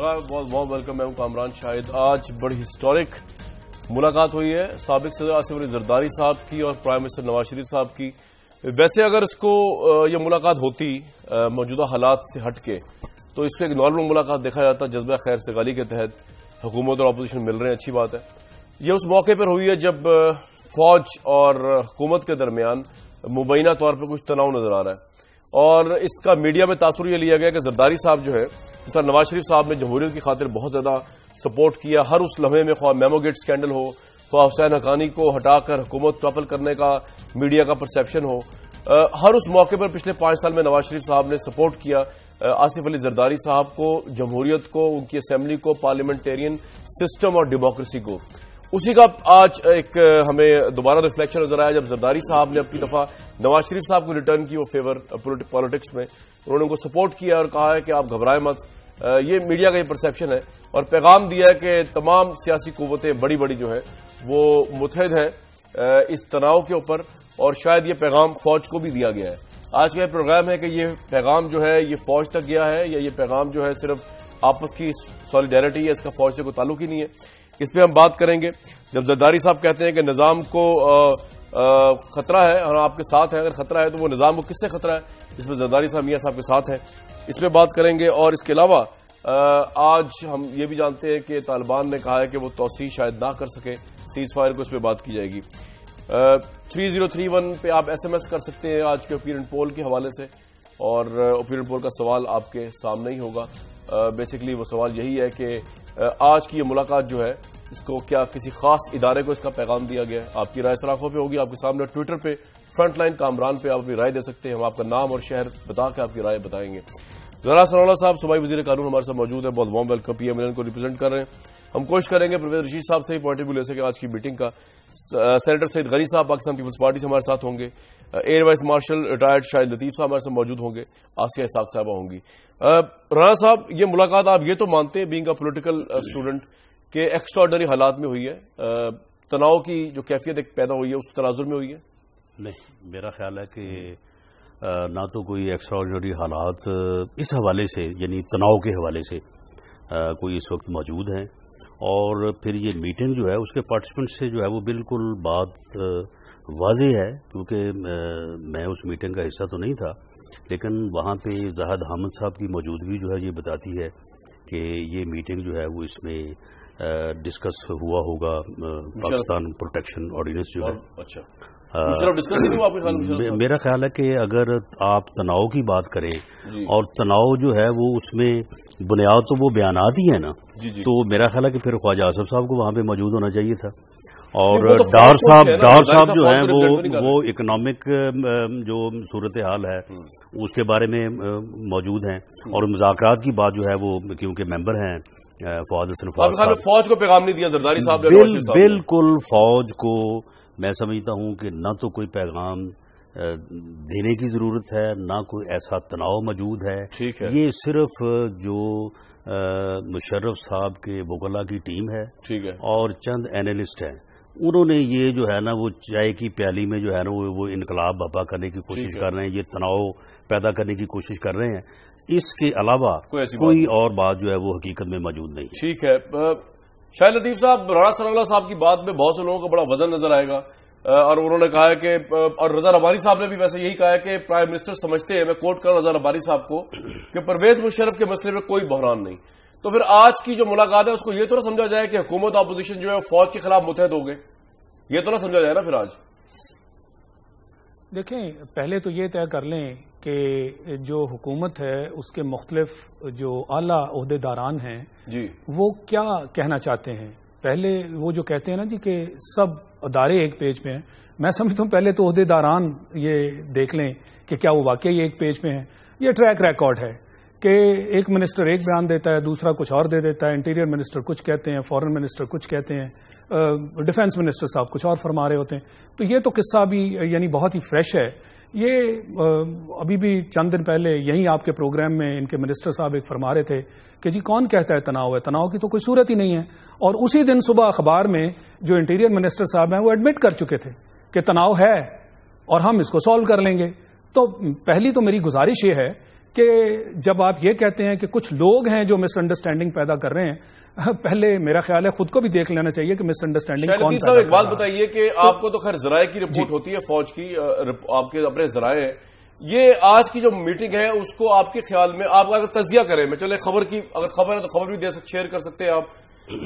بہت بہت ویلکم. میں ہوں کامران شاہد. آج بڑی ہسٹورک ملاقات ہوئی ہے سابق صدر آصف علی زرداری صاحب کی اور پرائم منسٹر نواز شریف صاحب کی. ویسے اگر اس کو یہ ملاقات ہوتی موجودہ حالات سے ہٹ کے تو اس کو ایک نارمل ملاقات دیکھا جاتا. جذبہ خیر سگالی کے تحت حکومت اور اپوزیشن مل رہے ہیں, اچھی بات ہے. یہ اس موقع پر ہوئی ہے جب فوج اور حکومت کے درمیان مبینہ طور پر کچھ تناؤ نظر آ رہا ہے, اور اس کا میڈیا میں تاثر یہ لیا گیا کہ زرداری صاحب جو ہے جس طرح نواز شریف صاحب نے جمہوریت کی خاطر بہت زیادہ سپورٹ کیا, ہر اس لمحے میں خواہ میمو گیٹ اسکینڈل ہو, خواہ حسین حقانی کو ہٹا کر حکومت ٹاپل کرنے کا میڈیا کا پرسیپشن ہو, ہر اس موقع پر پچھلے 5 سال میں نواز شریف صاحب نے سپورٹ کیا آصف علی زرداری صاحب کو, جمہوریت کو, ان کی اسمبلی کو, پارلیمنٹیرین سسٹم اور ڈیموکریسی کو. اسی کا آج ایک ہمیں دوبارہ ریفلیکشن نظر آیا جب زرداری صاحب نے اپنی دفعہ نواز شریف صاحب کو ریٹرن کی وہ فیور پالیٹکس میں. انہوں نے ان کو سپورٹ کیا اور کہا ہے کہ آپ گھبرائیں مت. یہ میڈیا کا یہ پرسیپشن ہے اور پیغام دیا ہے کہ تمام سیاسی قوتیں بڑی بڑی جو ہے وہ متحد ہیں اس تناؤ کے اوپر, اور شاید یہ پیغام فوج کو بھی دیا گیا ہے. آج کا یہ پروگرام ہے کہ یہ پیغام جو ہے یہ فوج تک گیا ہے یا یہ پیغام جو ہے صرف آپس کی سولیڈیرٹی ہے, اس کا فوج سے کوئی تعلق ہی نہیں ہے. اس پہ ہم بات کریں گے. جب زرداری صاحب کہتے ہیں کہ نظام کو خطرہ ہے اور آپ کے ساتھ ہے, اگر خطرہ ہے تو وہ نظام کو کس سے خطرہ ہے, اس میں زرداری صاحب میاں صاحب کے ساتھ ہیں, اس پہ بات کریں گے. اور اس کے علاوہ آج ہم یہ بھی جانتے ہیں کہ طالبان نے کہا ہے کہ وہ توسیع شاید نہ کر سکے سیز فائر کو, اس پہ بات کی جائے گی. 3031 پہ آپ ایس ایم ایس کر سکتے ہیں آج کے اوپینین پول کے حوالے سے, اور اوپینین پول کا سوال آپ کے سامنے ہی ہوگا. بیسیکلی وہ سوال یہی ہے کہ آج کی یہ ملاقات جو ہے اس کو کیا کسی خاص ادارے کو اس کا پیغام دیا گیا ہے. آپ کی رائے سراخوں پہ ہوگی, آپ کے سامنے ٹویٹر پہ فرنٹ لائن کامران پہ آپ اپنی رائے دے سکتے ہیں. ہم آپ کا نام اور شہر بتا کے آپ کی رائے بتائیں گے. ذرا ثناء اللہ صاحب صوبائی وزیر قانون ہمارے ساتھ موجود ہے, بہت warm welcome. P M L N کو ریپرزینٹ کر رہے ہیں. ہم کوشش کریں گے پرویز رشید صاحب سے ہی پوائنٹ آف ویو لے سکیں آج کی میٹنگ کا. سینیٹر سعید غنی صاحب پاکستان پیپلز پارٹی سے ہمارے ساتھ ہوں گے. ایئر وائس مارشل ریٹائرڈ شاہد لطیف صاحب ہمارے ساتھ موجود ہوں گے. آسیہ اسحاق صاحبہ ہوں گی. رانا صاحب, یہ ملاقات آپ یہ تو مانتے ہیں بینگ اے پولیٹیکل اسٹوڈنٹ کہ ایکسٹراڈنری حالات میں ہوئی ہے, تناؤ کی جو کیفیت ایک پیدا ہوئی ہے اس تناظر میں ہوئی ہے؟ نہیں, میرا خیال ہے کہ نہ تو کوئی ایکسٹراڈنری حالات اس حوالے سے یعنی تناؤ کے حوالے سے کوئی اس وقت موجود ہیں, اور پھر یہ میٹنگ جو ہے اس کے پارٹیسپینٹ سے جو ہے وہ بالکل بات واضح ہے, کیونکہ میں اس میٹنگ کا حصہ تو نہیں تھا, لیکن وہاں پہ زاہد حامد صاحب کی موجودگی جو ہے یہ بتاتی ہے کہ یہ میٹنگ جو ہے وہ اس میں ڈسکس ہوا ہوگا پاکستان پروٹیکشن آرڈیننس جو ہے. اچھا, میرا خیال ہے کہ اگر آپ تناؤ کی بات کریں اور تناؤ جو ہے وہ اس میں بنیاد تو وہ بیانات ہی ہیں نا, تو میرا خیال ہے کہ پھر خواجہ آصف صاحب کو وہاں پہ موجود ہونا چاہیے تھا, اور ڈار صاحب جو ہیں وہ اکنامک جو صورتحال ہے اس کے بارے میں موجود ہیں, اور مذاکرات کی بات جو ہے وہ کیونکہ ممبر ہیں فواد حسن فوج کو پیغام نہیں دیا زرداری صاحب نے. بالکل فوج کو میں سمجھتا ہوں کہ نہ تو کوئی پیغام دینے کی ضرورت ہے, نہ کوئی ایسا تناؤ موجود ہے. یہ صرف جو مشرف صاحب کے وکلاء کی ٹیم ہے اور چند اینالسٹ ہیں, انہوں نے یہ جو ہے نا وہ چائے کی پیالی میں جو ہے نا وہ انقلاب برپا کرنے کی کوشش کر رہے ہیں, یہ تناؤ پیدا کرنے کی کوشش کر رہے ہیں. اس کے علاوہ کوئی اور بات جو ہے وہ حقیقت میں موجود نہیں. ٹھیک ہے. شاہد لطیف صاحب, رانا ثناء اللہ صاحب کی بات میں بہت سے لوگوں کو بڑا وزن نظر آئے گا, اور انہوں نے کہا ہے کہ, اور رضا ربانی صاحب نے بھی ویسے یہی کہا ہے کہ پرائم منسٹر سمجھتے ہیں, میں کوٹ کروں رضا ربانی صاحب کو, کہ پرویز مشرف کے مسئلے میں کوئی بحران نہیں. تو پھر آج کی جو ملاقات ہے اس کو یہ تو نہ سمجھا جائے کہ حکومت اپوزیشن جو ہے فوج کے خلاف متحد ہو گئے, یہ تو نہ سمجھا جائے نا پھر آج. دیکھیں, پہلے تو یہ طے کر لیں کہ جو حکومت ہے اس کے مختلف جو اعلیٰ عہدے داران ہیں وہ کیا کہنا چاہتے ہیں. پہلے وہ جو کہتے ہیں نا جی کہ سب ادارے ایک پیج پہ ہیں, میں سمجھتا ہوں پہلے تو عہدے داران یہ دیکھ لیں کہ کیا وہ واقعی ایک پیج پہ ہیں. یہ ٹریک ریکارڈ ہے کہ ایک منسٹر ایک بیان دیتا ہے, دوسرا کچھ اور دے دیتا ہے, انٹیریئر منسٹر کچھ کہتے ہیں, فارن منسٹر کچھ کہتے ہیں, ڈیفنس منسٹر صاحب کچھ اور فرما رہے ہوتے ہیں. تو یہ تو قصہ بھی یعنی بہت ہی فریش ہے. یہ ابھی بھی چند دن پہلے یہیں آپ کے پروگرام میں ان کے منسٹر صاحب ایک فرما رہے تھے کہ جی کون کہتا ہے تناؤ ہے, تناؤ کی تو کوئی صورت ہی نہیں ہے. اور اسی دن صبح اخبار میں جو انٹیریئر منسٹر صاحب ہیں وہ ایڈمٹ کر چکے تھے کہ تناؤ ہے اور ہم اس کو سالو کر لیں گے. تو پہلی تو میری گزارش یہ ہے کہ جب آپ یہ کہتے ہیں کہ کچھ لوگ ہیں جو مس انڈرسٹینڈنگ پیدا کر رہے ہیں، پہلے میرا خیال ہے خود کو بھی دیکھ لینا چاہیے کہ مس انڈرسٹینڈنگ کون پیدا کر رہا ہے۔ ایک بات بتائیے کہ آپ کو تو خیر ذرائع کی رپورٹ ہوتی ہے فوج کی، آپ کے اپنے ذرائع ہیں، یہ آج کی جو میٹنگ ہے اس کو آپ کے خیال میں آپ اگر تجزیہ کریں، میں چلے خبر کی اگر خبر ہے تو خبر بھی شیئر کر سکتے ہیں آپ،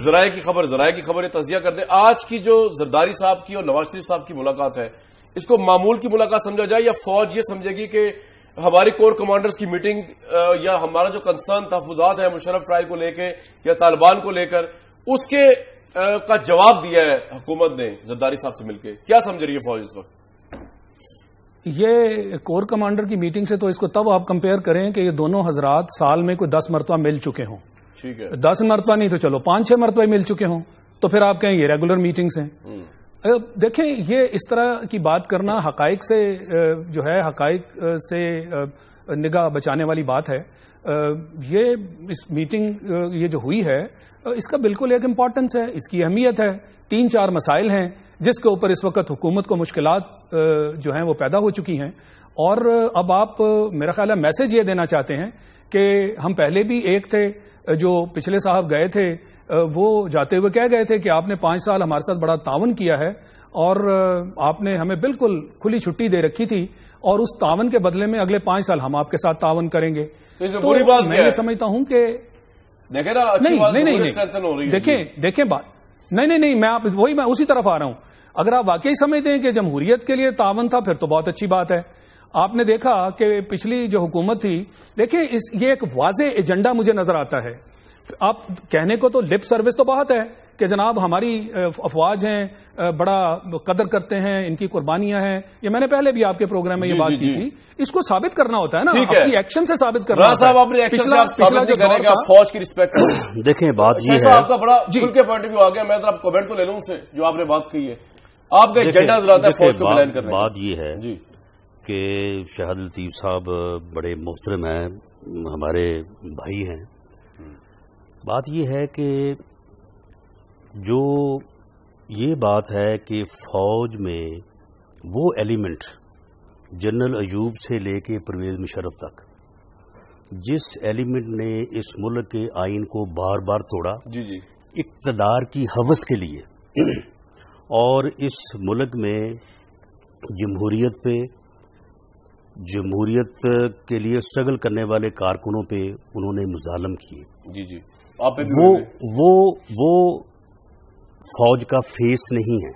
ذرائع کی خبر یہ تجزیہ کر دیں، آج کی جو زرداری صاحب کی اور نواز شریف صاحب کی ملاقات ہے اس کو معمول کی ملاقات سمجھا جائے یا فوج یہ سمجھے گی کہ ہماری کور کمانڈرز کی میٹنگ یا ہمارا جو کنسرن تحفظات ہے مشرف ٹرائل کو لے کے یا طالبان کو لے کر اس کے کا جواب دیا ہے حکومت نے زرداری صاحب سے مل کے، کیا سمجھ رہی ہے فوج اس وقت؟ یہ کور کمانڈر کی میٹنگ سے تو اس کو تب آپ کمپیئر کریں کہ یہ دونوں حضرات سال میں کوئی 10 مرتبہ مل چکے ہوں، ٹھیک ہے 10 مرتبہ نہیں تو چلو 5-6 مرتبہ مل چکے ہوں، تو پھر آپ کہیں یہ ریگولر میٹنگز ہیں۔ دیکھیں یہ اس طرح کی بات کرنا حقائق سے جو ہے حقائق سے نگاہ بچانے والی بات ہے۔ یہ اس میٹنگ یہ جو ہوئی ہے اس کا بالکل ایک امپورٹنس ہے، اس کی اہمیت ہے، 3-4 مسائل ہیں جس کے اوپر اس وقت حکومت کو مشکلات جو ہیں وہ پیدا ہو چکی ہیں، اور اب آپ میرا خیال ہے میسج یہ دینا چاہتے ہیں کہ ہم پہلے بھی ایک تھے جو پچھلے صاحب گئے تھے، وہ جاتے ہوئے کہہ گئے تھے کہ آپ نے 5 سال ہمارے ساتھ بڑا تعاون کیا ہے اور آپ نے ہمیں بالکل کھلی چھٹی دے رکھی تھی اور اس تعاون کے بدلے میں اگلے 5 سال ہم آپ کے ساتھ تعاون کریں گے۔ تو میں یہ سمجھتا ہوں کہ دیکھیں بات نہیں میں اسی طرف آ رہا ہوں۔ اگر آپ واقعی سمجھتے ہیں کہ جمہوریت کے لیے تعاون تھا پھر تو بہت اچھی بات ہے۔ آپ نے دیکھا کہ پچھلی جو حکومت تھی، دیکھیں یہ ایک واضح ایجنڈا مجھے نظر آتا ہے۔ آپ کہنے کو تو لپ سروس تو بہت ہے کہ جناب ہماری افواج ہیں، بڑا قدر کرتے ہیں، ان کی قربانیاں ہیں، یہ میں نے پہلے بھی آپ کے پروگرام میں یہ بات کی تھی، اس کو ثابت کرنا ہوتا ہے نا، اپنی ایکشن سے ثابت کرنا ہوتا ہے۔ پچھلا جو دور تھا فوج کی رسپیکٹ، دیکھیں بات یہ ہے، آپ کا بڑا کھل کے پوائنٹ آف ویو آ گیا، میں ذرا کمنٹ تو لے لوں سے جو آپ نے بات کی ہے، آپ کا ایجنڈا ذرا فوج کو بیان کرنا ہے۔ بات یہ ہے کہ شہاد لطیف صاحب بڑے محترم ہیں، ہمارے بھائی ہیں۔ بات یہ ہے کہ جو یہ بات ہے کہ فوج میں وہ ایلیمنٹ جنرل ایوب سے لے کے پرویز مشرف تک جس ایلیمنٹ نے اس ملک کے آئین کو بار بار توڑا اقتدار کی ہوس کے لیے اور اس ملک میں جمہوریت کے لیے اسٹرگل کرنے والے کارکنوں پہ انہوں نے مظالم کیے، وہ فوج کا فیس نہیں ہے۔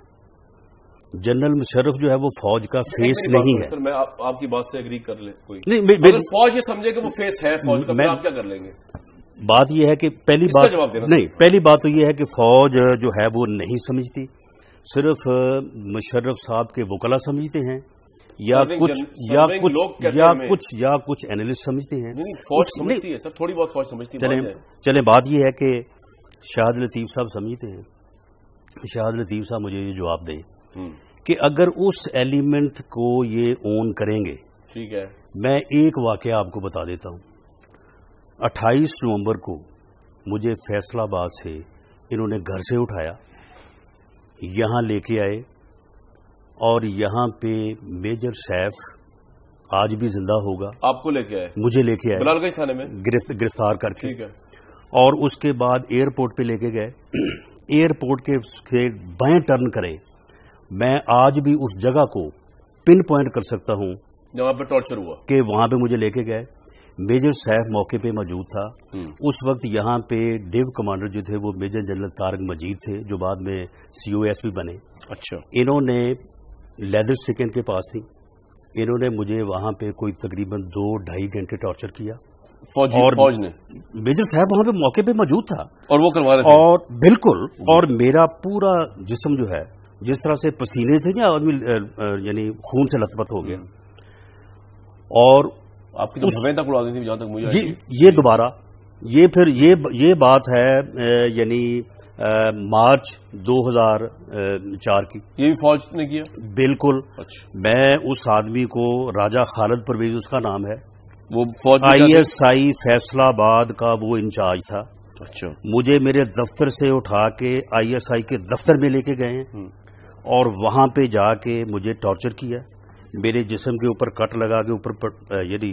جنرل مشرف جو ہے وہ فوج کا فیس نہیں ہے۔ سر میں آپ کی بات سے ایگری کر لیں، کوئی اگر فوج یہ سمجھے کہ وہ فیس ہے فوج کا، آپ کیا کر لیں گے؟ بات یہ ہے کہ پہلی بات تو یہ ہے کہ فوج جو ہے وہ نہیں سمجھتی، صرف مشرف صاحب کے وکلا سمجھتے ہیں یا کچھ اینالسٹ سمجھتے ہیں۔ فوج سمجھتی ہے سر، تھوڑی بہت فوج سمجھتی ہے۔ چلیں بات یہ ہے کہ شہاد لطیف صاحب سمجھتے ہیں، شہاد لطیف صاحب مجھے یہ جواب دیں کہ اگر اس ایلیمنٹ کو یہ اون کریں گے، ٹھیک ہے، میں ایک واقعہ آپ کو بتا دیتا ہوں۔ 28 نومبر کو مجھے فیصلہ آباد سے انہوں نے گھر سے اٹھایا، یہاں لے کے آئے اور یہاں پہ میجر سیف آج بھی زندہ ہوگا، آپ کو لے کے آئے، مجھے لے کے آئے بلال گنج تھانے میں گرفتار کر کے، ٹھیک ہے، اور اس کے بعد ایئرپورٹ پہ لے کے گئے۔ ایئرپورٹ کے بائیں ٹرن کرے، میں آج بھی اس جگہ کو پن پوائنٹ کر سکتا ہوں جہاں پہ ٹارچر ہوا کہ وہاں پہ مجھے لے کے گئے۔ میجر سیف موقع پہ موجود تھا، اس وقت یہاں پہ ڈیو کمانڈر جو تھے وہ میجر جنرل طارق مجید تھے جو بعد میں COS بھی بنے۔ اچھا، انہوں نے لیدر سیکنڈ کے پاس تھی، انہوں نے مجھے وہاں پہ کوئی تقریباً 2-2.5 گھنٹے ٹارچر کیا، فوج نے۔ میجر صاحب وہاں پہ موقع پہ موجود تھا اور وہ کروا رہے تھے، اور بالکل، اور میرا پورا جسم جو ہے جس طرح سے پسینے تھے یا آدمی یعنی خون سے لت پت ہو گیا، اور آپ کی تو بھویں تک اڑا دی تھی جہاں تک مجھے یہ دوبارہ یہ بات ہے یعنی مارچ 2004 کی، یہ بھی فوج نے کیا بالکل۔ اچھا، میں اس آدمی کو راجہ خالد پرویز اس کا نام ہے، وہ فوج ISI فیصلہ آباد کا وہ انچارج تھا۔ اچھا، مجھے میرے دفتر سے اٹھا کے ISI کے دفتر میں لے کے گئے ہیں اور وہاں پہ جا کے مجھے ٹارچر کیا، میرے جسم کے اوپر کٹ لگا کے اوپر یعنی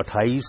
28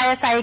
ISI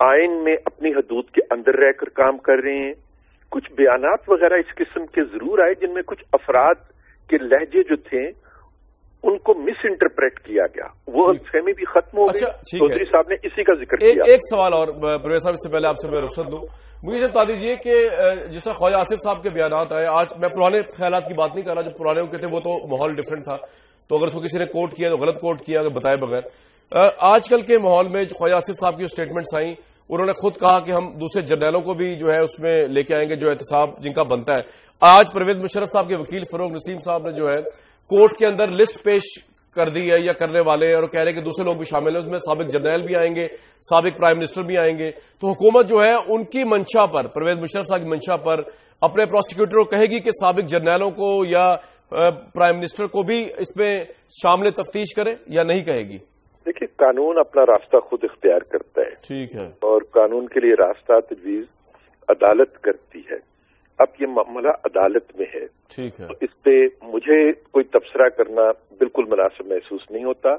آئین میں اپنی حدود کے اندر رہ کر کام کر رہے ہیں. کچھ بیانات وغیرہ اس قسم کے ضرور آئے جن میں کچھ افراد کے لہجے جو تھے ان کو مس انٹرپریٹ کیا گیا, وہ فہمی بھی ختم ہو گئی. چودھری صاحب نے اسی کا ذکر کیا. ایک سوال اور پرویز صاحب, اس سے پہلے آپ سے میں رخصت دوں, مجھے یہ بتا دیجیے کہ جس طرح خواجہ آصف صاحب کے بیانات آئے, آج میں پرانے خیالات کی بات نہیں کر رہا, جو پرانے کے تھے وہ تو ماحول ڈفرینٹ تھا, تو اگر اس کو کسی نے کوٹ کیا تو غلط کوٹ کیا بتائے بغیر. آج کل کے ماحول میں جو خواجہ آصف صاحب کی اسٹیٹمنٹس آئیں, انہوں نے خود کہا کہ ہم دوسرے جرنیلوں کو بھی جو ہے اس میں لے کے آئیں گے جو احتساب جن کا بنتا ہے. آج پرویز مشرف صاحب کے وکیل فروغ نسیم صاحب نے جو ہے کورٹ کے اندر لسٹ پیش کر دی ہے یا کرنے والے, اور کہہ رہے کہ دوسرے لوگ بھی شامل ہیں, اس میں سابق جرنیل بھی آئیں گے, سابق پرائم منسٹر بھی آئیں گے. تو حکومت جو ہے ان کی منشا پر, پرویز مشرف صاحب کی منشا پر اپنے پروسیکیوٹر کو کہے گی کہ سابق جرنیلوں کو یا پرائم منسٹر کو بھی اس میں شامل تفتیش کرے یا نہیں کہے گی؟ دیکھیے, قانون اپنا راستہ خود اختیار کرتا ہے, ٹھیک ہے, اور قانون کے لیے راستہ تجویز عدالت کرتی ہے. اب یہ معاملہ عدالت میں ہے, ٹھیک ہے, تو اس پہ مجھے کوئی تبصرہ کرنا بالکل مناسب محسوس نہیں ہوتا.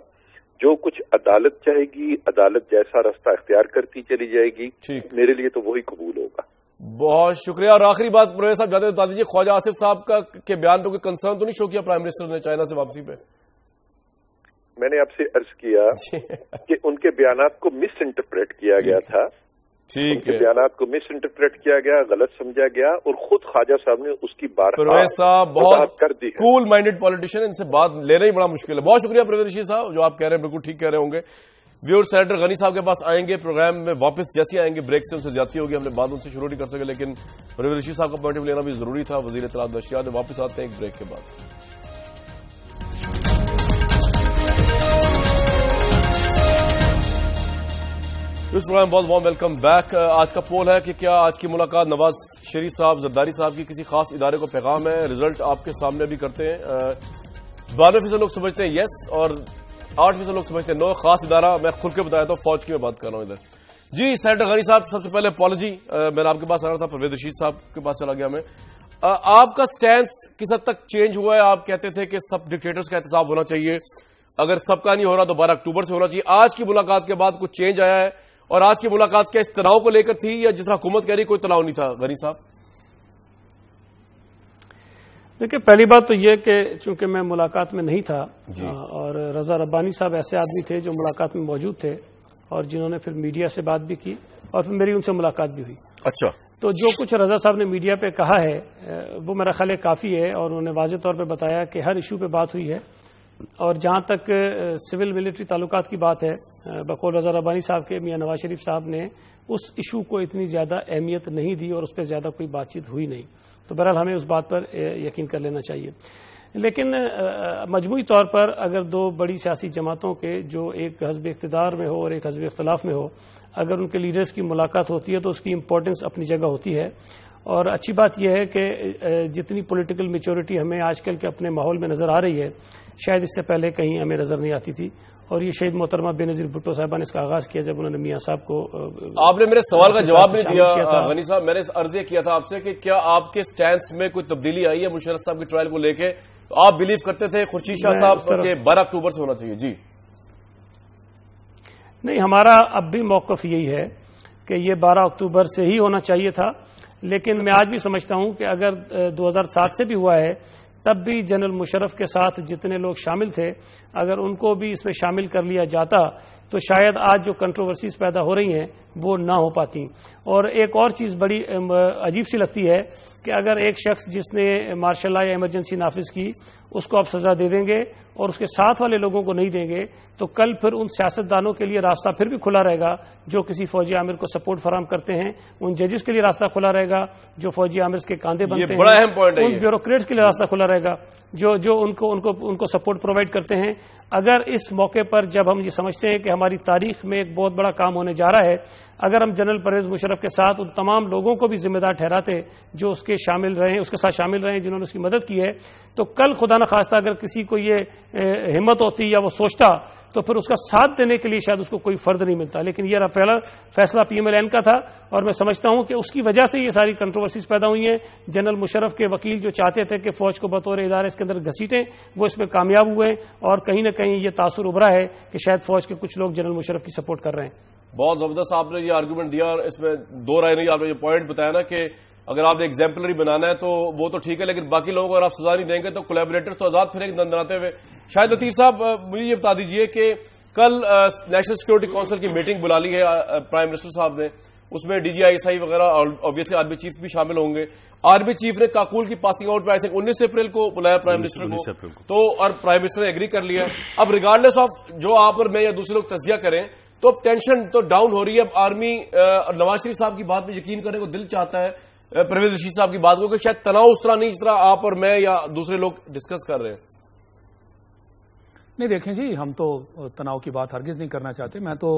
جو کچھ عدالت چاہے گی, عدالت جیسا راستہ اختیار کرتی چلی جائے گی, میرے لیے تو وہی قبول ہوگا. بہت شکریہ. اور آخری بات پروفیسر صاحب جاتے بتا دیجیے, خواجہ آصف صاحب کے بیان پہ کوئی کنسرن تو نہیں شو کیا پرائم منسٹر نے چائنا سے واپسی پہ؟ میں نے آپ سے عرض کیا کہ ان کے بیانات کو مس انٹرپریٹ کیا گیا تھا. ان کے بیانات کو مس انٹرپریٹ کیا گیا, غلط سمجھا گیا, اور خود خواجہ صاحب نے اس کی پرویز صاحب بہت کر دی. کول مائنڈیڈ پولیٹیشین, ان سے بات لینا ہی بڑا مشکل ہے. بہت شکریہ پرویز رشید صاحب, جو آپ کہہ رہے ہیں بالکل ٹھیک کہہ رہے ہوں گے. ویور سینیٹر غنی صاحب کے پاس آئیں گے پروگرام میں واپس, جیسے آئیں گے بریک سے ان سے زیادتی ہوگی, ہم نے بات ان سے شروع نہیں کر سکے, لیکن پرویز رشید صاحب کا پوائنٹ آف لینا بھی ضروری تھا. وزیر اطلاعات نشریات واپس آتے ہیں ایک بریک کے بعد. اس پروگرام بہت وارم ویلکم بیک. آج کا پول ہے کہ کیا آج کی ملاقات نواز شریف صاحب زرداری صاحب کی کسی خاص ادارے کو پیغام ہے؟ رزلٹ آپ کے سامنے بھی کرتے ہیں. 92% لوگ سمجھتے ہیں یس اور 8% لوگ سمجھتے ہیں نو. خاص ادارہ میں کھل کے بتایا تھا, فوج کی میں بات کر رہا ہوں ادھر. جی سینیٹر غنی صاحب, سب سے پہلے اپالوجی, میں نے آپ کے پاس آ رہا تھا, پرویز رشید صاحب کے پاس چلا گیا میں. آپ کا سٹینس کس حد تک چینج ہوا ہے؟ آپ کہتے تھے کہ سب ڈکٹیٹرز کا احتساب ہونا چاہیے, اگر سب کا نہیں ہو رہا تو 12 اکتوبر سے ہونا چاہیے. آج کی ملاقات کے بعد کچھ چینج آیا ہے, اور آج کی ملاقات کیا اس تناؤ کو لے کر تھی یا جس طرح حکومت کہہ رہی کوئی تناؤ نہیں تھا؟ غنی صاحب دیکھیں, پہلی بات تو یہ کہ چونکہ میں ملاقات میں نہیں تھا, اور رضا ربانی صاحب ایسے آدمی تھے جو ملاقات میں موجود تھے اور جنہوں نے پھر میڈیا سے بات بھی کی اور پھر میری ان سے ملاقات بھی ہوئی. اچھا, تو جو کچھ رضا صاحب نے میڈیا پہ کہا ہے وہ میرا خیال کافی ہے, اور انہوں نے واضح طور پہ بتایا کہ ہر ایشو پہ بات ہوئی ہے. اور جہاں تک سول ملٹری تعلقات کی بات ہے, بقول رضا ربانی صاحب کے میاں نواز شریف صاحب نے اس ایشو کو اتنی زیادہ اہمیت نہیں دی اور اس پہ زیادہ کوئی بات چیت ہوئی نہیں. تو بہرحال ہمیں اس بات پر یقین کر لینا چاہیے. لیکن مجموعی طور پر اگر دو بڑی سیاسی جماعتوں کے جو ایک حزب اقتدار میں ہو اور ایک حزب اختلاف میں ہو, اگر ان کے لیڈرز کی ملاقات ہوتی ہے تو اس کی امپورٹنس اپنی جگہ ہوتی ہے. اور اچھی بات یہ ہے کہ جتنی پولیٹیکل میچورٹی ہمیں آج کل کے اپنے ماحول میں نظر آ رہی ہے, شاید اس سے پہلے کہیں ہمیں نظر نہیں آتی تھی. اور یہ شہید محترمہ بے نظیر بھٹو صاحبہ نے اس کا آغاز کیا جب انہوں نے میاں صاحب کو. آپ نے میرے سوال کا جواب نہیں دیا غنی صاحب. میں نے عرض یہ کیا تھا آپ سے کہ کیا آپ کے سٹینس میں کوئی تبدیلی آئی ہے مشرف صاحب کی ٹرائل کو لے کے؟ آپ بلیو کرتے تھے خورشید شاہ صاحب کے 12 اکتوبر سے ہونا چاہیے. جی نہیں, ہمارا اب بھی موقف یہی ہے کہ یہ 12 اکتوبر سے ہی ہونا چاہیے تھا. لیکن میں آج بھی سمجھتا ہوں کہ اگر 2007 سے بھی ہوا ہے تب بھی جنرل مشرف کے ساتھ جتنے لوگ شامل تھے اگر ان کو بھی اس میں شامل کر لیا جاتا تو شاید آج جو کنٹروورسیز پیدا ہو رہی ہیں وہ نہ ہو پاتی. اور ایک اور چیز بڑی عجیب سی لگتی ہے کہ اگر ایک شخص جس نے مارشل لا یا ایمرجنسی نافذ کی اس کو آپ سزا دے دیں گے اور اس کے ساتھ والے لوگوں کو نہیں دیں گے تو کل پھر ان سیاستدانوں کے لیے راستہ پھر بھی کھلا رہے گا جو کسی فوجی عامر کو سپورٹ فراہم کرتے ہیں, ان ججز کے لیے راستہ کھلا رہے گا جو فوجی عامر کے کاندھے بنتے ہیں, ان بیوروکریٹس کے لیے راستہ کھلا رہے گا جو ان کو سپورٹ پرووائڈ کرتے ہیں. اگر اس موقع پر جب ہم یہ سمجھتے ہیں کہ ہماری تاریخ میں ایک بہت بڑا کام ہونے جا رہا ہے, اگر ہم جنرل پرویز مشرف کے ساتھ ان تمام لوگوں کو بھی ذمہ دار ٹھہراتے جو اس کے ساتھ شامل رہے جنہوں نے اس کی مدد کی ہے, تو کل خدا نخواستہ اگر کسی کو یہ ہمت ہوتی یا وہ سوچتا تو پھر اس کا ساتھ دینے کے لیے شاید اس کو کوئی فرد نہیں ملتا. لیکن یہ پہلا فیصلہ PMLN کا تھا اور میں سمجھتا ہوں کہ اس کی وجہ سے یہ ساری کنٹروورسیز پیدا ہوئی ہیں. جنرل مشرف کے وکیل جو چاہتے تھے کہ فوج کو بطور ادارے اس کے اندر گھسیٹیں وہ اس میں کامیاب ہوئے اور کہیں نہ کہیں یہ تاثر ابھرا ہے کہ شاید فوج کے کچھ لوگ جنرل مشرف کی سپورٹ کر رہے ہیں. بہت زبردست آپ نے یہ آرگومنٹ دیا اور اس میں دو رائے نہیں. آپ نے یہ پوائنٹ بتایا نا کہ اگر آپ نے ایگزامپلری بنانا ہے تو وہ تو ٹھیک ہے, لیکن باقی لوگوں کو اگر آپ سزا نہیں دیں گے تو کولیبریٹرز تو آزاد پھریں گے دناتے ہوئے. شاہد لطیف صاحب مجھے یہ بتا دیجئے کہ کل نیشنل سیکورٹی کونسل کی میٹنگ بلا لی ہے پرائم منسٹر صاحب نے, اس میں D G I S I وغیرہ اور آبویسلی آرمی چیف بھی شامل ہوں گے. آرمی چیف نے کاکول کی پاسنگ آؤٹ پہ آئی تھنک 19 اپریل کو بلایا پرائم منسٹر کو, تو اور پرائم منسٹر نے ایگری کر لیا. اب ریگارڈلیس آف جو آپ اور میں یا دوسرے لوگ تجزیہ کریں تو اب ٹینشن تو ڈاؤن ہو رہی ہے. اب آرمی نواز شریف صاحب کی بات میں یقین کرنے کو دل چاہتا ہے, پرویز رشید صاحب کی بات کو, کہ شاید تناؤ اس طرح نہیں جس طرح آپ اور میں یا دوسرے لوگ ڈسکس کر رہے ہیں. نہیں دیکھیں جی, ہم تو تناؤ کی بات ہرگز نہیں کرنا چاہتے. میں تو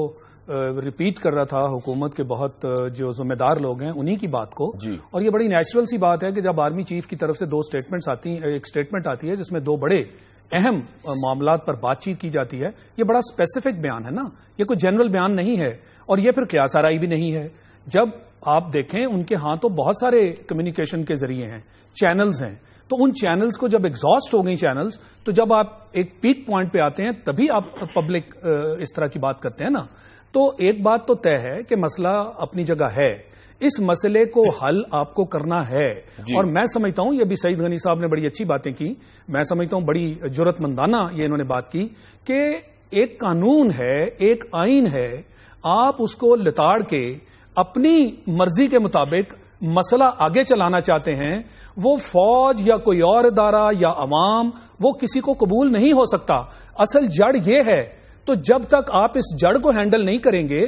ریپیٹ کر رہا تھا حکومت کے بہت جو ذمہ دار لوگ ہیں انہی کی بات کو جی. اور یہ بڑی نیچرل سی بات ہے کہ جب آرمی چیف کی طرف سے دو سٹیٹمنٹس آتی ہیں, ایک سٹیٹمنٹ آتی ہے جس میں دو بڑے اہم معاملات پر بات چیت کی جاتی ہے, یہ بڑا اسپیسیفک بیان ہے نا, یہ کوئی جنرل بیان نہیں ہے اور یہ پھر قیاس آرائی بھی نہیں ہے. جب آپ دیکھیں ان کے ہاں تو بہت سارے کمیونیکیشن کے ذریعے ہیں, چینلز ہیں, تو ان چینلز کو جب ایگزاسٹ ہو گئی چینلز, تو جب آپ ایک پیک پوائنٹ پہ آتے ہیں تبھی آپ پبلک اس طرح کی بات کرتے ہیں نا. تو ایک بات تو طے ہے کہ مسئلہ اپنی جگہ ہے, اس مسئلے کو حل آپ کو کرنا ہے جی. اور میں سمجھتا ہوں یہ بھی سعید غنی صاحب نے بڑی اچھی باتیں کی, میں سمجھتا ہوں بڑی جرأت مندانہ یہ انہوں نے بات کی کہ ایک قانون ہے, ایک آئین ہے, آپ اس کو لتاڑ کے اپنی مرضی کے مطابق مسئلہ آگے چلانا چاہتے ہیں, وہ فوج یا کوئی اور ادارہ یا عوام وہ کسی کو قبول نہیں ہو سکتا. اصل جڑ یہ ہے, تو جب تک آپ اس جڑ کو ہینڈل نہیں کریں گے,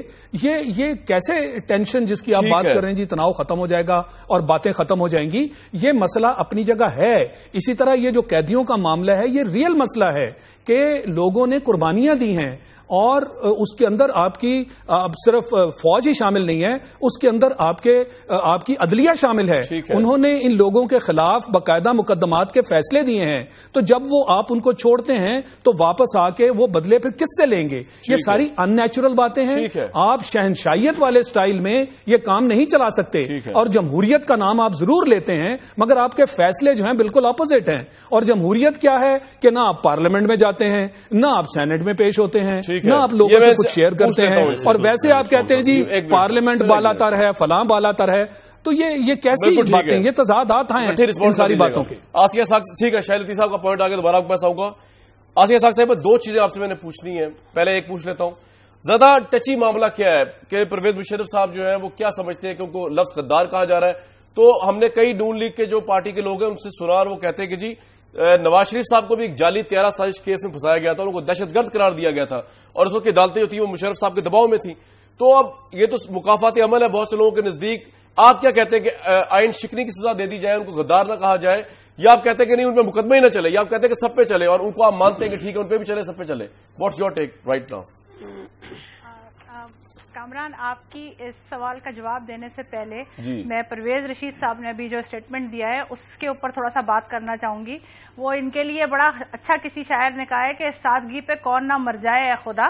یہ کیسے ٹینشن جس کی آپ بات کر رہے ہیں جی, تناؤ ختم ہو جائے گا اور باتیں ختم ہو جائیں گی. یہ مسئلہ اپنی جگہ ہے. اسی طرح یہ جو قیدیوں کا معاملہ ہے یہ ریئل مسئلہ ہے کہ لوگوں نے قربانیاں دی ہیں اور اس کے اندر آپ کی اب صرف فوج ہی شامل نہیں ہے, اس کے اندر آپ کی عدلیہ شامل ہے. انہوں نے ان لوگوں کے خلاف باقاعدہ مقدمات کے فیصلے دیے ہیں, تو جب وہ آپ ان کو چھوڑتے ہیں تو واپس آ کے وہ بدلے پھر کس سے لیں گے؟ یہ ساری ان نیچرل باتیں ہیں. آپ شہنشائیت والے سٹائل میں یہ کام نہیں چلا سکتے, اور جمہوریت کا نام آپ ضرور لیتے ہیں مگر آپ کے فیصلے جو ہیں بالکل اپوزٹ ہیں. اور جمہوریت کیا ہے کہ نہ آپ پارلیمنٹ میں جاتے ہیں, نہ آپ سینٹ میں پیش ہوتے ہیں, نہ آپ لوگوں سے کچھ شیئر کرتے ہیں, اور ویسے آپ کہتے ہیں جی پارلیمنٹ بالا تر ہے, فلاں بالا تر ہے. تو یہ کیسی باتیں, یہ تضادات ہیں ان ساری باتوں کے. آسیہ ساکھ, ٹھیک ہے شاہد لطیف صاحب کا پوائنٹ آگے دوبارہ آپ کے پاس آؤں گا. آسیہ ساکھ صاحب دو چیزیں آپ سے میں نے پوچھنی ہیں, پہلے ایک پوچھ لیتا ہوں, زیادہ ٹچی معاملہ کیا ہے کہ پرویز مشرف صاحب جو ہیں وہ کیا سمجھتے ہیں کہ ان کو لفظ غدار کہا جا رہا ہے. تو ہم نے کئی نون لیگ کے جو پارٹی کے لوگ ہیں ان سے سنا, اور وہ کہتے ہیں کہ جی نواز شریف صاحب کو بھی ایک جعلی طیارہ سازش کیس میں پھنسایا گیا تھا, ان کو دہشت گرد قرار دیا گیا تھا, اور اس وقت کی عدالتیں جو تھی وہ مشرف صاحب کے دباؤ میں تھی. تو اب یہ تو مکافاتی عمل ہے بہت سے لوگوں کے نزدیک. آپ کیا کہتے ہیں کہ آئین شکنی کی سزا دے دی جائے, ان کو غدار نہ کہا جائے, یا آپ کہتے ہیں کہ نہیں ان پہ مقدمہ ہی نہ چلے, یا آپ کہتے ہیں کہ سب پہ چلے اور ان کو آپ مانتے ہیں کہ ٹھیک ہے ان پہ بھی چلے, سب پہ چلے؟ What's your take right now? Kamran, آپ کی اس سوال کا جواب دینے سے پہلے میں پرویز رشید صاحب نے ابھی جو اسٹیٹمنٹ دیا ہے اس کے اوپر تھوڑا سا بات کرنا چاہوں گی. وہ ان کے لیے بڑا اچھا کسی شاعر نے کہا ہے کہ سادگی پہ کون نہ مر جائے اے خدا.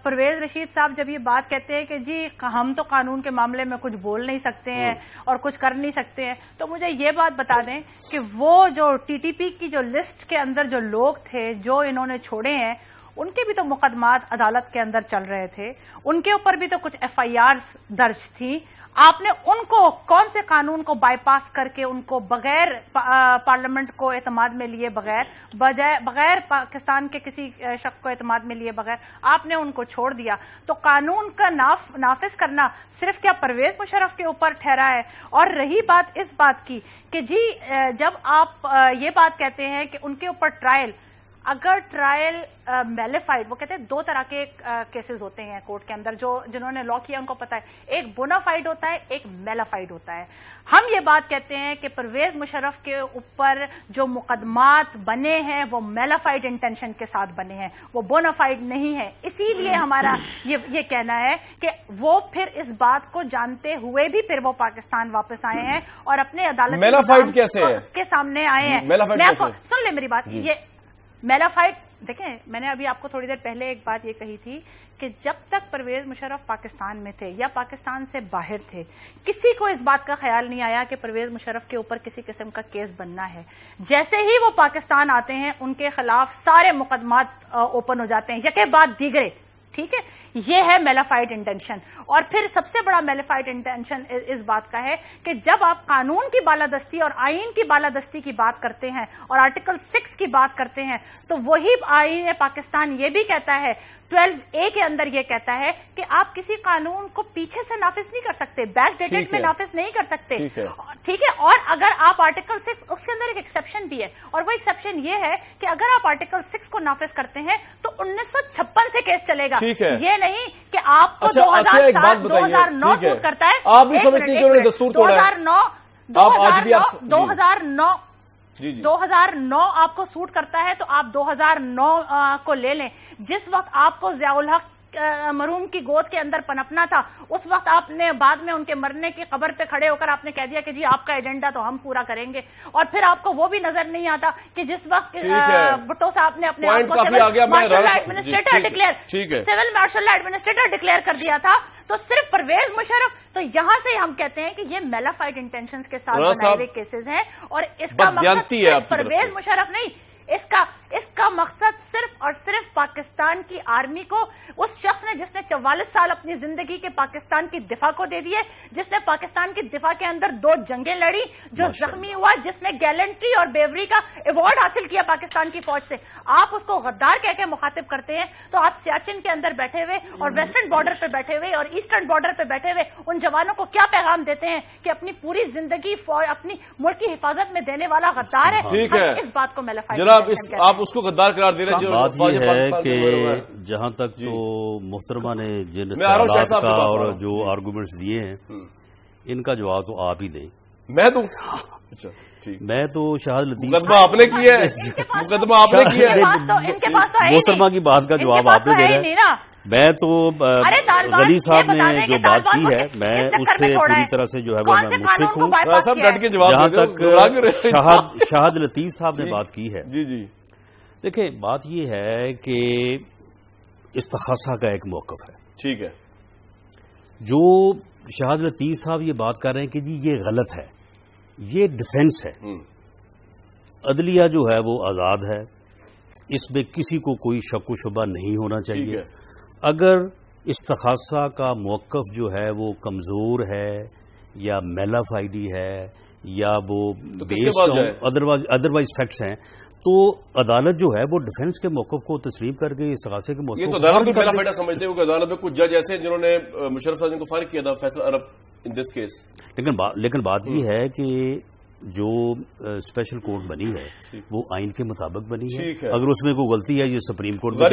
پرویز رشید صاحب جب یہ بات کہتے ہیں کہ جی ہم تو قانون کے معاملے میں کچھ بول نہیں سکتے ہیں اور کچھ کر نہیں سکتے ہیں, تو مجھے یہ بات بتا دیں کہ وہ جو ٹی ٹی پی کی جو لسٹ کے اندر جو لوگ تھے جو انہوں نے چھوڑے ہیں, ان کے بھی تو مقدمات عدالت کے اندر چل رہے تھے, ان کے اوپر بھی تو کچھ ایف آئی آرز درج تھی. آپ نے ان کو کون سے قانون کو بائی پاس کر کے ان کو بغیر پارلیمنٹ کو اعتماد میں لیے بغیر پاکستان کے کسی شخص کو اعتماد میں لیے بغیر آپ نے ان کو چھوڑ دیا. تو قانون کا نافذ کرنا صرف کیا پرویز مشرف کے اوپر ٹھہرا ہے؟ اور رہی بات اس بات کی کہ جی جب آپ یہ بات کہتے ہیں کہ ان کے اوپر ٹرائل, اگر ٹرائل میلیفائڈ, وہ کہتے ہیں دو طرح کے کیسز ہوتے ہیں کورٹ کے اندر, جنہوں نے لا کیا ان کو پتا ہے, ایک بونافائڈ ہوتا ہے, ایک میلیفائڈ ہوتا ہے. ہم یہ بات کہتے ہیں کہ پرویز مشرف کے اوپر جو مقدمات بنے ہیں وہ میلیفائڈ انٹینشن کے ساتھ بنے ہیں, وہ بونافائڈ نہیں ہے. اسی لیے ہمارا یہ کہنا ہے کہ وہ پھر اس بات کو جانتے ہوئے بھی پھر وہ پاکستان واپس آئے ہیں اور اپنے عدالت کے سامنے آئے ہیں. سن لیں میری بات, یہ میلیفائڈ دیکھیں, میں نے ابھی آپ کو تھوڑی دیر پہلے ایک بات یہ کہی تھی کہ جب تک پرویز مشرف پاکستان میں تھے یا پاکستان سے باہر تھے, کسی کو اس بات کا خیال نہیں آیا کہ پرویز مشرف کے اوپر کسی قسم کا کیس بننا ہے. جیسے ہی وہ پاکستان آتے ہیں ان کے خلاف سارے مقدمات اوپن ہو جاتے ہیں, یکے بعد دیگرے. ٹھیک ہے, یہ ہے میلیفائڈ انٹینشن. اور پھر سب سے بڑا میلیفائڈ انٹینشن اس بات کا ہے کہ جب آپ قانون کی بالادستی اور آئین کی بالادستی کی بات کرتے ہیں اور آرٹیکل 6 کی بات کرتے ہیں, تو وہی آئین پاکستان یہ بھی کہتا ہے, 12A کے اندر یہ کہتا ہے کہ آپ کسی قانون کو پیچھے سے نافذ نہیں کر سکتے, بیک ڈیٹڈ میں نافذ نہیں کر سکتے, ٹھیک ہے. اور اگر آپ آرٹیکل 6, اس کے اندر ایک ایکسیپشن بھی ہے, اور وہ ایکسیپشن یہ ہے کہ اگر آپ آرٹیکل 6 کو نافذ کرتے ہیں تو 1956 سے کیس چلے گا. یہ نہیں کہ آپ کو 2007 2009 سوٹ کرتا ہے. آپ بھی سمجھتے ہیں کہ انہوں نے دستور توڑا ہے. 2009 آپ کو سوٹ کرتا ہے تو آپ 2009 کو لے لیں. جس وقت آپ کو ضیاء الحق مرحوم کی گود کے اندر پنپنا تھا, اس وقت آپ نے بعد میں ان کے مرنے کی قبر پہ کھڑے ہو کر آپ نے کہہ دیا کہ جی آپ کا ایجنڈا تو ہم پورا کریں گے, اور پھر آپ کو وہ بھی نظر نہیں آتا کہ جس وقت بھٹو صاحب نے اپنے آپ کو سول مارشل ایڈمنسٹریٹر ڈکلیئر کر دیا تھا, تو صرف پرویز مشرف, تو یہاں سے ہم کہتے ہیں کہ یہ میلیفائڈ انٹینشنز کے ساتھ بنائے ہوئے کیسز ہیں, اور اس کا مقصد پرویز مشرف نہیں, اس کا مقصد صرف اور صرف پاکستان کی آرمی کو, اس شخص نے جس نے 44 سال اپنی زندگی کے پاکستان کی دفاع کو دے دیے, جس نے پاکستان کی دفاع کے اندر 2 جنگیں لڑی, جو زخمی ہوا, جس نے گیلنٹری اور بیوری کا ایوارڈ حاصل کیا پاکستان کی فوج سے, آپ اس کو غدار کہہ کے مخاطب کرتے ہیں. تو آپ سیاچن کے اندر بیٹھے ہوئے اور ویسٹرن بارڈر پہ بیٹھے ہوئے اور ایسٹرن بارڈر پہ بیٹھے ہوئے ان جوانوں کو کیا پیغام دیتے ہیں کہ اپنی پوری زندگی اپنی ملک کی حفاظت میں دینے والا غدار ہے. اس بات کو میلیفائڈ آپ اس کو غدار قرار دے رہے ہیں. بات یہ ہے کہ جہاں تک تو محترمہ نے جن خیالات کا اور جو آرگومنٹس دیے ہیں, ان کا جواب تو آپ ہی دیں. میں دوں؟ میں تو شاہد لطیف مقدمہ آپ نے کیا ہے, مقدمہ آپ نے کیا ہے, محترمہ کی بات کا جواب آپ نے دے رہے ہیں. میں تو غنی صاحب نے جو بات کی ہے میں اس سے پوری طرح سے جو ہے وہ میں متفق ہوں. جہاں تک شاہد لطیف صاحب نے بات کی ہے, جی دیکھیں بات یہ ہے کہ استخاصہ کا ایک موقف ہے. ٹھیک ہے. جو شاہد لطیف صاحب یہ بات کر رہے ہیں کہ جی یہ غلط ہے, یہ ڈیفنس ہے. عدلیہ جو ہے وہ آزاد ہے, اس میں کسی کو کوئی شک و شبہ نہیں ہونا چاہیے. اگر استخاصہ کا موقف جو ہے وہ کمزور ہے یا میلافائڈی ہے یا وہ بیسڈ ادروائز فیکٹس ہیں, تو عدالت جو ہے وہ ڈیفنس کے موقف کو تسلیم کر کے استغاثے کے موقف کو, یہ تو عدالت کو پہلا فائدہ سمجھتے ہو کہ عدالت میں کچھ جج ایسے ہیں جنہوں نے مشرف صاحب کو فارغ کیا تھا فیصلہ عرب ان دس کیس. لیکن بات یہ ہے کہ جو اسپیشل کورٹ بنی ہے وہ آئین کے مطابق بنی ہے. اگر اس میں کوئی غلطی ہے یہ سپریم کورٹ میں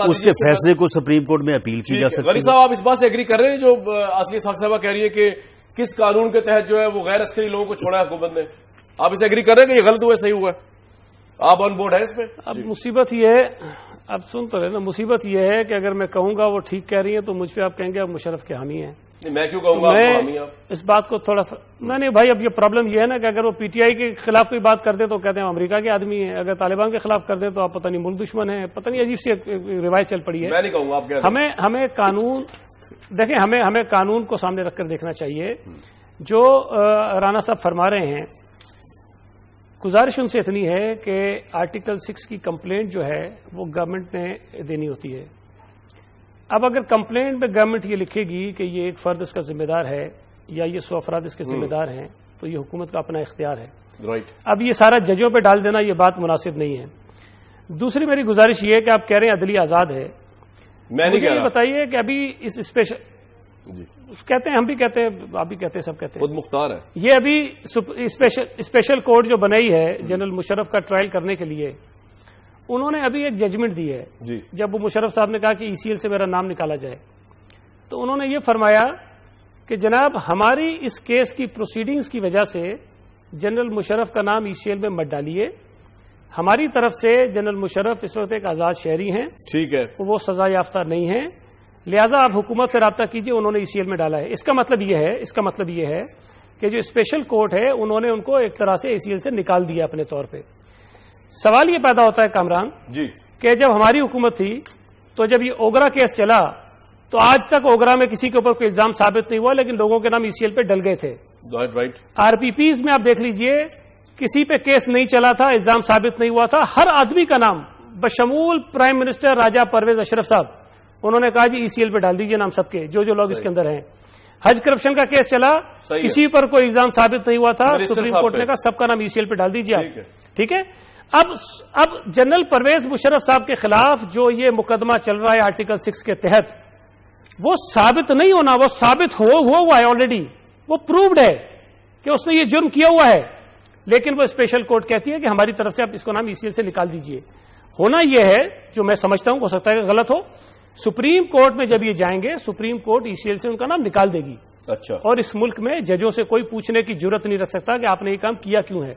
اس کے فیصلے کو سپریم کورٹ میں اپیل کی جا سکتی ہے. غنی صاحب آپ اس بات سے ایگری کر رہے ہیں جو آصفیہ اسحاق صاحبہ کہہ رہی ہے کہ کس قانون کے تحت جو ہے وہ غیر عسکری لوگوں کو چھوڑا ہے حکومت نے, آپ اسے ایگری کر رہے ہیں کہ یہ غلط ہوا ہے صحیح ہوا ہے؟ آپ آن بورڈ ہے اس پہ؟ اب مصیبت یہ ہے, اب سن تو رہے نا, مصیبت یہ ہے کہ اگر میں کہوں گا وہ ٹھیک کہہ رہی ہیں تو مجھ پہ آپ کہیں گے آپ مشرف کے حامی ہیں. میں کیوں کہوں گا میں اس بات کو تھوڑا سا نہیں بھائی, اب یہ پرابلم یہ ہے نا کہ اگر وہ پی ٹی آئی کے خلاف کوئی بات کر دے تو کہتے ہیں امریکہ کے آدمی ہیں, اگر طالبان کے خلاف کر دے تو آپ پتہ نہیں ملک دشمن ہیں, پتہ نہیں عجیب سی روایت چل پڑی ہے. میں نہیں کہوں گا, آپ ہمیں قانون دیکھیں, ہمیں قانون کو سامنے رکھ کر دیکھنا چاہیے. جو رانا صاحب فرما رہے ہیں, گزارش ان سے اتنی ہے کہ آرٹیکل 6 کی کمپلینٹ جو ہے وہ گورنمنٹ نے دینی ہوتی ہے. اب اگر کمپلینٹ میں گورنمنٹ یہ لکھے گی کہ یہ ایک فرد اس کا ذمہ دار ہے یا یہ 100 افراد اس کے ذمہ دار ہیں, تو یہ حکومت کا اپنا اختیار ہے. اب یہ سارا ججوں پہ ڈال دینا یہ بات مناسب نہیں ہے. دوسری میری گزارش یہ ہے کہ آپ کہہ رہے ہیں عدلیہ آزاد ہے, مجھے یہ بتائیے کہ ابھی اس اسپیشل کہتے ہیں, ہم بھی کہتے ہیں, آپ بھی کہتے ہیں, سب کہتے ہیں خود مختار ہے. یہ ابھی اسپیشل کورٹ جو بنائی ہے جنرل مشرف کا ٹرائل کرنے کے لیے, انہوں نے ابھی ایک ججمنٹ دی ہے. جب وہ مشرف صاحب نے کہا کہ ای سی ایل سے میرا نام نکالا جائے, تو انہوں نے یہ فرمایا کہ جناب ہماری اس کیس کی پروسیڈنگز کی وجہ سے جنرل مشرف کا نام ای سی ایل میں مت ڈالیے. ہماری طرف سے جنرل مشرف اس وقت ایک آزاد شہری ہیں, ٹھیک ہے, وہ سزا یافتہ نہیں ہیں, لہذا آپ حکومت سے رابطہ کیجیے. انہوں نے ای سی ایل میں ڈالا ہے. اس کا مطلب یہ ہے کہ جو اسپیشل کورٹ ہے انہوں نے ان کو ایک طرح سے ای سی ایل سے نکال دیا اپنے طور پہ. سوال یہ پیدا ہوتا ہے کامران کہ جب ہماری حکومت تھی تو جب یہ اوگرا کیس چلا تو آج تک اوگرا میں کسی کے اوپر کوئی الزام ثابت نہیں ہوا, لیکن لوگوں کے نام ای سی ایل پہ ڈل گئے تھے. آر پی پیز میں آپ دیکھ لیجئے, کسی پہ کیس نہیں چلا تھا, الزام ثابت نہیں ہوا تھا, ہر آدمی کا نام بشمول پرائم منسٹر راجہ پرویز اشرف صاحب انہوں نے کہا جی ECL پہ ڈال دیجیے نام سب کے جو لوگ اس کے اندر ہیں. حج کرپشن کا کیس چلا, کسی پر کوئی الزام ثابت نہیں ہوا تھا, سپریم کورٹ نے کہا سب کا نام ECL پہ ڈال دیجیے آپ. ٹھیک ہے, اب جنرل پرویز مشرف صاحب کے خلاف جو یہ مقدمہ چل رہا ہے آرٹیکل 6 کے تحت, وہ ثابت نہیں ہونا, وہ ثابت ہوا ہے آلریڈی, وہ پرووڈ ہے کہ اس نے یہ جرم کیا ہوا ہے, لیکن وہ اسپیشل کورٹ کہتی ہے کہ ہماری طرف سے آپ اس کو نام ECL سے نکال دیجئے. ہونا یہ ہے جو میں سمجھتا ہوں, ہو سکتا ہے کہ غلط ہو, سپریم کورٹ میں جب یہ جائیں گے سپریم کورٹ ECL سے ان کا نام نکال دے گی. اچھا. اور اس ملک میں ججوں سے کوئی پوچھنے کی ضرورت نہیں رکھ سکتا کہ آپ نے یہ کام کیا کیوں ہے.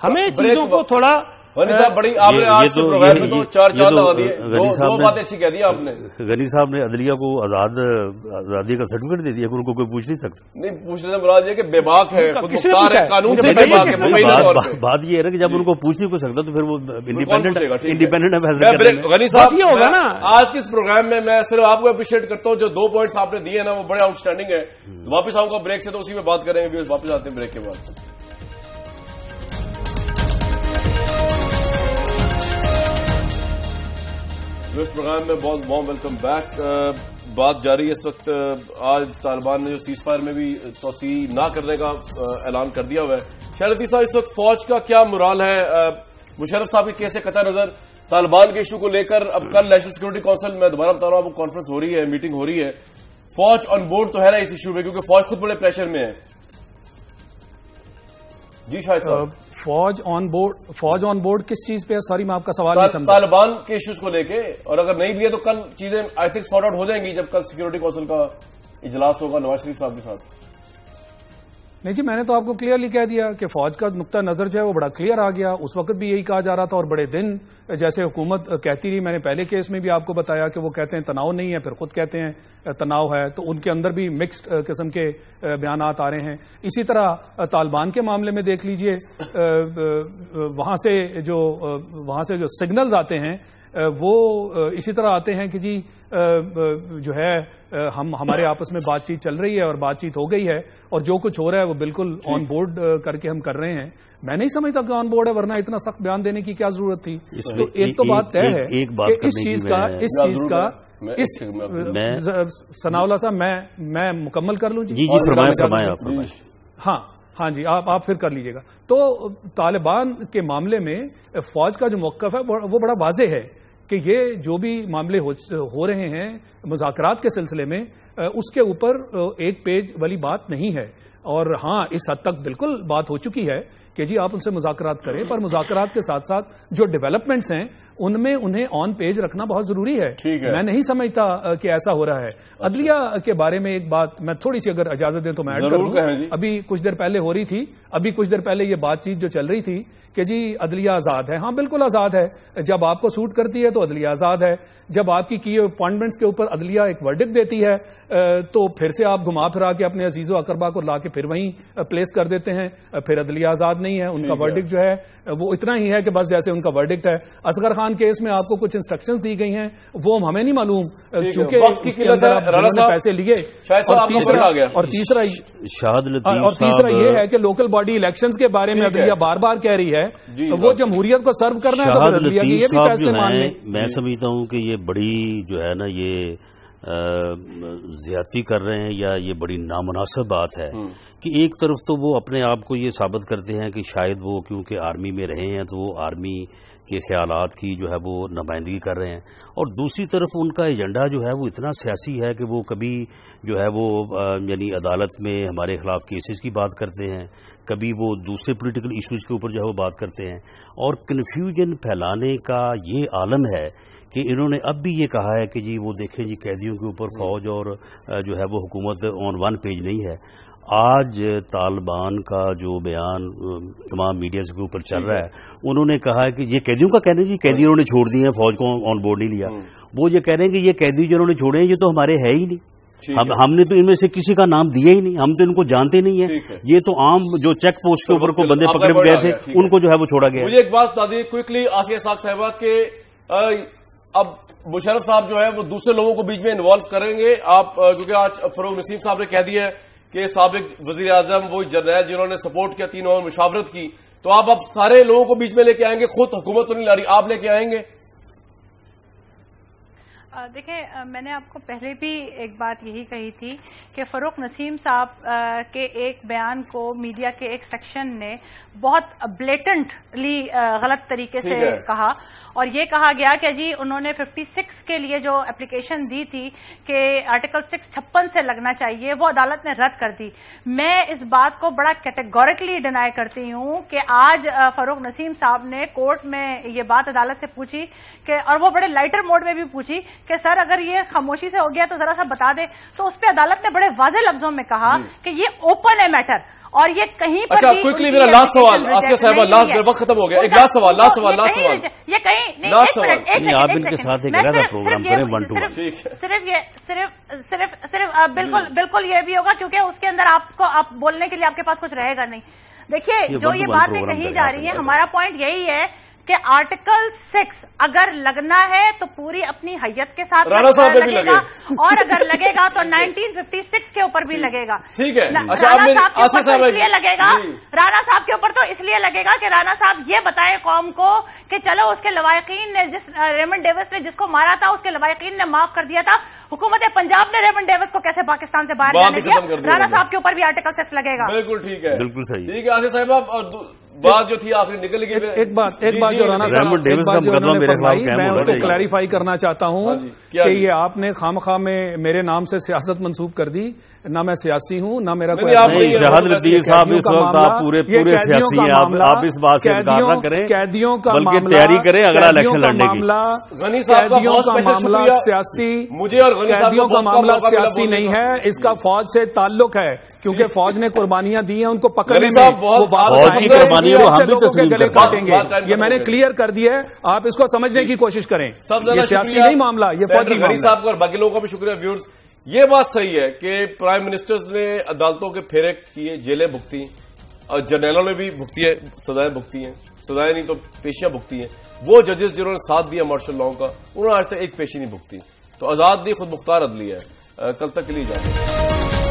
ہمیں چیزوں کو تھوڑا غنی صاحب بڑی آپ نے آج کے پروگرام میں تو چار لگا دیے, دو باتیں اچھی کہہ دی آپ نے. غنی صاحب نے عدلیہ کو آزادی کا سرٹیفکیٹ دے دیا کہ ان کو کوئی پوچھ نہیں سکتا. نہیں, پوچھنے سے مراد یہ کہ بے باک ہے, قانون سے بے باک ہے. بات یہ ہے کہ جب ان کو پوچھ نہیں کوئی سکتا تو پھر وہ انڈیپینڈنٹ فیصلہ. غنی صاحب یہ ہوگا نا, آج کے اس پروگرام میں میں صرف آپ کو اپریشیٹ کرتا ہوں, جو 2 پوائنٹس آپ نے دیے نا وہ بڑے آؤٹ اسٹینڈنگ ہے. واپس آؤں گا بریک سے تو اسی میں بات کریں گے, واپس آتے ہیں بریک کے بعد. اس پروگرام میں بہت وارم ویلکم بیک. بات جاری ہے اس وقت. آج طالبان نے جو سیز فائر میں بھی توسیع نہ کرنے کا اعلان کر دیا ہوا ہے. شاہد لطیف صاحب, اس وقت فوج کا کیا مرال ہے؟ مشرف صاحب کے کیس سے قطع نظر طالبان کے ایشو کو لے کر اب کل نیشنل سیکورٹی کونسل میں دوبارہ بتا رہا ہوں, آپ کو کانفرنس ہو رہی ہے, میٹنگ ہو رہی ہے. فوج آن بورڈ تو ہے نا اس ایشو میں, کیونکہ فوج خود بڑے پریشر میں ہے. جی شاہد صاحب, فوج آن بورڈ کس چیز پہ ہے؟ سوری میں آپ کا سوال نہیں سمجھا. طالبان کے ایشوز کو لے کے, اور اگر نہیں بھی ہے تو کل چیزیں آئی تھنک سارٹ آؤٹ ہو جائیں گی جب کل سیکورٹی کونسل کا اجلاس ہوگا نواز شریف صاحب کے ساتھ. نہیں جی, میں نے تو آپ کو کلیئرلی کہہ دیا کہ فوج کا نقطہ نظر جو ہے وہ بڑا کلیئر آ گیا. اس وقت بھی یہی کہا جا رہا تھا, اور بڑے دن جیسے حکومت کہتی رہی. میں نے پہلے کیس میں بھی آپ کو بتایا کہ وہ کہتے ہیں تناؤ نہیں ہے, پھر خود کہتے ہیں تناؤ ہے, تو ان کے اندر بھی مکسڈ قسم کے بیانات آ رہے ہیں. اسی طرح طالبان کے معاملے میں دیکھ لیجئے, وہاں سے جو سگنلز آتے ہیں وہ اسی طرح آتے ہیں کہ جی جو ہے ہمارے آپس میں بات چیت چل رہی ہے اور بات چیت ہو گئی ہے, اور جو کچھ ہو رہا ہے وہ بالکل آن بورڈ کر کے ہم کر رہے ہیں. میں نہیں سمجھتا کہ آن بورڈ ہے, ورنہ اتنا سخت بیان دینے کی کیا ضرورت تھی. تو ایک تو بات طے ہے کہ اس چیز کا ثناء اللہ صاحب میں مکمل کر لوں. جی ہاں جی, آپ پھر کر لیجئے گا. تو طالبان کے معاملے میں فوج کا جو موقف ہے وہ بڑا واضح ہے کہ یہ جو بھی معاملے ہو رہے ہیں مذاکرات کے سلسلے میں, اس کے اوپر ایک پیج والی بات نہیں ہے. اور ہاں اس حد تک بالکل بات ہو چکی ہے کہ جی آپ ان سے مذاکرات کریں, پر مذاکرات کے ساتھ ساتھ جو ڈیولپمنٹس ہیں ان میں انہیں آن پیج رکھنا بہت ضروری ہے. میں نہیں سمجھتا کہ ایسا ہو رہا ہے. عدلیہ کے بارے میں ایک بات میں تھوڑی سی اگر اجازت دیں تو میں ایڈ کر دوں. ابھی کچھ دیر پہلے ہو رہی تھی, کچھ دیر پہلے یہ بات چیت جو چل رہی تھی کہ جی عدلیہ آزاد ہے. ہاں بالکل آزاد ہے, جب آپ کو سوٹ کرتی ہے تو عدلیہ آزاد ہے. جب آپ کی اپوائنٹمنٹس کے اوپر عدلیہ ایک ورڈکٹ دیتی ہے تو پھر سے آپ گھما پھرا کے اپنے عزیز و اقربا کو لا کے پھر وہیں پلیس کر دیتے ہیں. پھر عدلیہ آزاد نہیں ہے. ان کا ورڈکٹ جو ہے وہ اتنا ہی ہے کہ بس جیسے ان کا ورڈکٹ ہے. اصغر خان کیس میں آپ کو کچھ انسٹرکشنز دی گئی ہیں, وہ ہمیں نہیں معلوم چونکہ پیسے لیے. اور تیسرا یہ ہے کہ لوکل باڈی الیکشنز کے بارے میں عدلیہ بار بار کہہ رہی ہے وہ جمہوریت کو سرو کرنا ہے, تو عدلیہ کی یہ بھی فیصلے مان لیں. میں سمجھتا ہوں کہ یہ بڑی جو ہے نا یہ زیادتی کر رہے ہیں, یا یہ بڑی نامناسب بات ہے کہ ایک طرف تو وہ اپنے آپ کو یہ ثابت کرتے ہیں کہ شاید وہ کیونکہ آرمی میں رہے ہیں تو وہ آرمی کے خیالات کی جو ہے وہ نمائندگی کر رہے ہیں, اور دوسری طرف ان کا ایجنڈا جو ہے وہ اتنا سیاسی ہے کہ وہ کبھی جو ہے وہ یعنی عدالت میں ہمارے خلاف کیسز کی بات کرتے ہیں, کبھی وہ دوسرے پولیٹیکل ایشوز کے اوپر جو ہے وہ بات کرتے ہیں, اور کنفیوژن پھیلانے کا یہ عالم ہے کہ انہوں نے اب بھی یہ کہا ہے کہ جی وہ دیکھیں جی قیدیوں کے اوپر فوج اور جو ہے وہ حکومت آن ون پیج نہیں ہے. آج طالبان کا جو بیان تمام میڈیا کے اوپر چل رہا ہے, انہوں نے کہا ہے کہ یہ قیدیوں کا کہنا ہے جی قیدی انہوں نے چھوڑ دیے ہیں, فوج کو آن بورڈ نہیں لیا. وہ یہ کہہ رہے ہیں کہ یہ قیدی جو انہوں نے چھوڑے ہیں یہ تو ہمارے ہے ہی نہیں, ہم نے تو ان میں سے کسی کا نام دیا ہی نہیں, ہم تو ان کو جانتے نہیں ہیں, یہ تو عام جو چیک پوسٹ کے اوپر کو بندے پکڑے گئے تھے ان کو جو ہے وہ چھوڑا گیا. مجھے ایک بات بتا دیجیے کوئکلی آسیہ اسحاق صاحبہ کہ اب مشرف صاحب جو ہے وہ دوسرے لوگوں کو بیچ میں انوالو کریں گے آپ, کیونکہ آج فروغ نسیم صاحب نے کہہ دیا ہے کہ سابق وزیر اعظم وہ جنرل جنہوں نے سپورٹ کیا 3 اور مشاورت کی, تو آپ اب سارے لوگوں کو بیچ میں لے کے آئیں گے, خود حکومت تو نہیں لا رہی, آپ لے کے آئیں گے؟ دیکھیں میں نے آپ کو پہلے بھی ایک بات یہی کہی تھی کہ فاروق نسیم صاحب کے ایک بیان کو میڈیا کے ایک سیکشن نے بہت بلیٹنٹلی غلط طریقے سے کہا اور یہ کہا گیا کہ جی انہوں نے 56 کے لیے جو اپلیکیشن دی تھی کہ آرٹیکل 656 سے لگنا چاہیے وہ عدالت نے رد کر دی. میں اس بات کو بڑا کیٹیگوریکلی ڈینائی کرتی ہوں کہ آج فاروق نسیم صاحب نے کورٹ میں یہ بات عدالت سے پوچھی کہ اور وہ بڑے لائٹر موڈ میں بھی پوچھی کہ سر اگر یہ خاموشی سے ہو گیا تو ذرا سا بتا دیں, تو اس پہ عدالت نے بڑے واضح لفظوں میں کہا کہ یہ اوپن ہے میٹر اور یہ کہیں پر کوئکلی میرا لاسٹ سوال آسیہ صاحبہ, لاسٹ وقت ختم ہو گیا, ایک لاسٹ سوال یہ کہیں آپ ان کے ساتھ ایک ایسا پروگرام کریں صرف بالکل یہ بھی ہوگا کیونکہ اس کے اندر آپ بولنے کے لیے آپ کے پاس کچھ رہے گا نہیں. دیکھیے جو یہ باتیں کہی جا رہی ہیں ہمارا پوائنٹ یہی ہے کہ آرٹیکل 6 اگر لگنا ہے تو پوری اپنی حیت کے ساتھ لگے گا اور اگر لگے گا تو 1956 کے اوپر بھی لگے گا. ٹھیک ہے, رانا صاحب کے اوپر تو اس لیے لگے گا, رانا صاحب کے اوپر تو اس لیے لگے گا کہ رانا صاحب یہ بتائے قوم کو کہ چلو اس کے لوائقین نے ریمنڈ ڈیوس نے جس کو مارا تھا اس کے لوائقین نے معاف کر دیا تھا. حکومت پنجاب نے ریمنڈ ڈیوس کو کیسے پاکستان سے باہر جانے دیا, رانا صاحب کے اوپر بھی آرٹیکل 6 لگے گا. بالکل ٹھیک ہے, بالکل صحیح. ٹھیک ہے آصف صاحب, اور بات جو تھی آخری نکل گئی. ایک بات جو رانا صاحب میں اس کو کلیریفائی کرنا چاہتا ہوں کہ یہ آپ نے خامخواہ میں میرے نام سے سیاست منسوب کر دی. نہ میں سیاسی ہوں نہ میرا کوئی جہاد لطیف صاحب اس وقت آپ پورے سیاسی ہیں, آپ اس بات سے انکار نہ کریں قیدیوں کا بلکہ تیاری کریں اگلا الیکشن لڑنے کی. قیدیوں کا معاملہ سیاسی قیدیوں کا معاملہ سیاسی نہیں ہے, اس کا فوج سے تعلق ہے کیونکہ فوج نے قربانیاں دی ہیں ان کو پکڑنے میں گلے کاٹیں گے. یہ میں نے کلیئر کر دیا ہے, آپ اس کو سمجھنے کی کوشش کریں. یہ سیاسی نہیں معاملہ, یہ فوجی معاملہ. صاحب اور باقی لوگوں کا بھی شکریہ. ویورز, یہ بات صحیح ہے کہ پرائم منسٹرز نے عدالتوں کے پھیرے کیے, جیلیں بھگتی اور جرنیلوں نے بھی بھگتی ہے, سزائیں بھگتی ہیں, سزائیں نہیں تو پیشیاں بھگتی ہیں. وہ ججز جنہوں نے ساتھ دیا مارشل لاء کا, انہوں نے آج تک ایک پیشی نہیں بھگتی. تو آزاد دی خود مختار عدلیہ ہے. کل تک کے لیے جائیں.